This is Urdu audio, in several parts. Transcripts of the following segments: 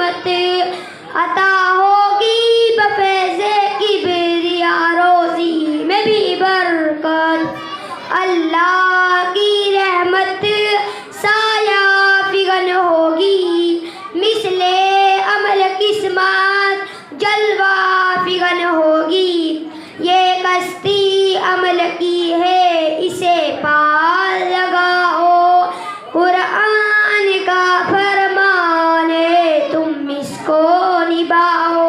رحمت عطا ہوگی بفیض کبریا روزی میں بھی برکت اللہ کی رحمت سایہ فگن ہوگی مثل عمل قسمت جلوہ فگن ہوگی یہ کشتی عمل کی ہے اسے پار لگاؤ قرآن کا فرمان ہے تم اس کو نبھاؤ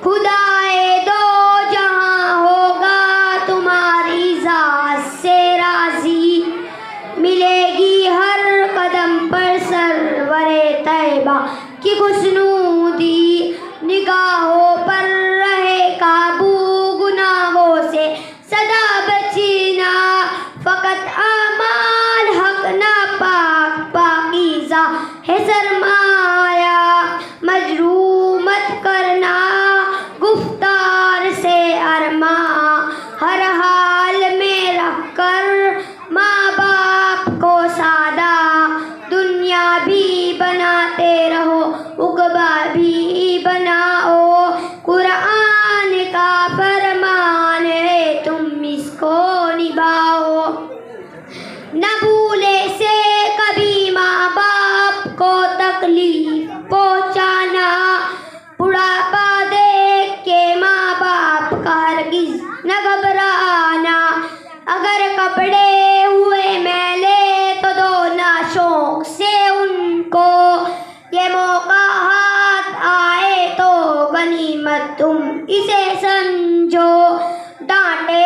خدائے دو جہاں ہوگا تمہاری ذات سے راضی ملے گی ہر قدم پر سرور طیبہ کی خوشنودی نگاہوں پر رہے قابو گناہوں سے سدا بچنا فقط اعمال حق ناپاک پاکیزہ ہے سرمایہ مجروح مت کرنا گفتار سے ارماں ہر حال میں رکھ کر ماں باپ کو سادہ دنیا بھی بناتے رہو عقبہ بھی بناؤ قرآن کا فرمان ہے تم اس کو نبھاؤ نہ بھولے سے کبھی ماں باپ کو تکلیف پہنچانا بڑھاپا دیکھ کے ماں باپ کا ہرگز نہ گھبرانا اگر کپڑے ہوئے میلے تو دھونا شوق سے ان کو یہ موقع ہاتھ آئے تو غنیمت تم اسے سمجھو ڈانٹے